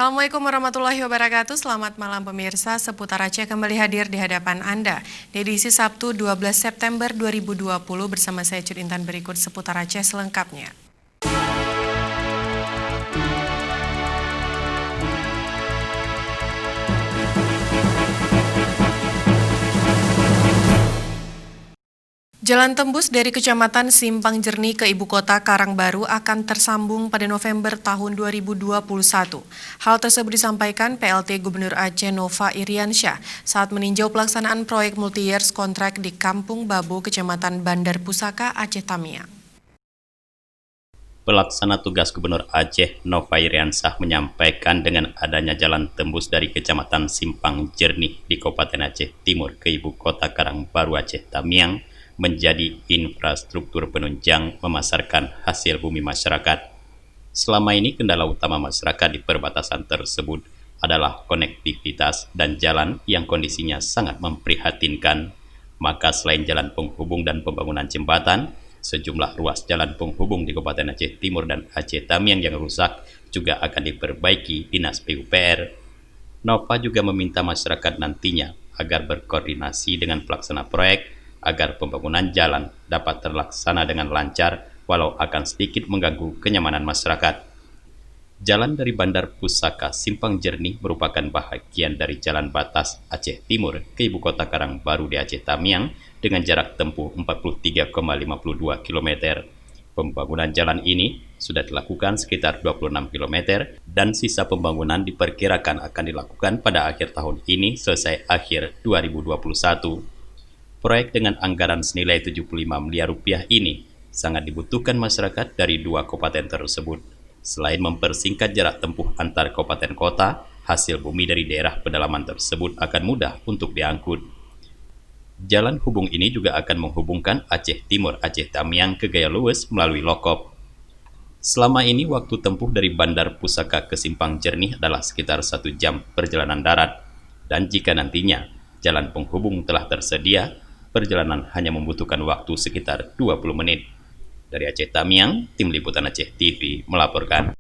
Assalamualaikum warahmatullahi wabarakatuh. Selamat malam pemirsa. Seputar Aceh kembali hadir di hadapan Anda di edisi Sabtu 12 September 2020 bersama saya Cud Intan. Berikut Seputar Aceh selengkapnya. Jalan tembus dari Kecamatan Simpang Jernih ke Ibu Kota Karangbaru akan tersambung pada November tahun 2021. Hal tersebut disampaikan PLT Gubernur Aceh Nova Iriansyah saat meninjau pelaksanaan proyek multi-years kontrak di Kampung Babu, Kecamatan Bandar Pusaka, Aceh Tamiang. Pelaksana tugas Gubernur Aceh Nova Iriansyah menyampaikan dengan adanya jalan tembus dari Kecamatan Simpang Jernih di Kabupaten Aceh Timur ke Ibu Kota Karangbaru Aceh Tamiang menjadi infrastruktur penunjang memasarkan hasil bumi masyarakat. Selama ini kendala utama masyarakat di perbatasan tersebut adalah konektivitas dan jalan yang kondisinya sangat memprihatinkan. Maka selain jalan penghubung dan pembangunan jembatan, sejumlah ruas jalan penghubung di Kabupaten Aceh Timur dan Aceh Tamiang yang rusak juga akan diperbaiki Dinas PUPR. Nova juga meminta masyarakat nantinya agar berkoordinasi dengan pelaksana proyek agar pembangunan jalan dapat terlaksana dengan lancar walau akan sedikit mengganggu kenyamanan masyarakat. Jalan dari Bandar Pusaka Simpang Jernih merupakan bahagian dari jalan batas Aceh Timur ke Ibu Kota Karangbaru di Aceh Tamiang dengan jarak tempuh 43,52 km. Pembangunan jalan ini sudah dilakukan sekitar 26 km dan sisa pembangunan diperkirakan akan dilakukan pada akhir tahun ini selesai akhir 2021. Proyek dengan anggaran senilai 75 miliar rupiah ini sangat dibutuhkan masyarakat dari dua kabupaten tersebut. Selain mempersingkat jarak tempuh antar kabupaten kota, hasil bumi dari daerah pedalaman tersebut akan mudah untuk diangkut. Jalan hubung ini juga akan menghubungkan Aceh Timur Aceh Tamiang ke Gaya Luwes melalui Lokop. Selama ini waktu tempuh dari Bandar Pusaka ke Simpang Jernih adalah sekitar 1 jam perjalanan darat. Dan jika nantinya jalan penghubung telah tersedia, perjalanan hanya membutuhkan waktu sekitar 20 menit. Dari Aceh Tamiang, Tim Liputan Aceh TV melaporkan.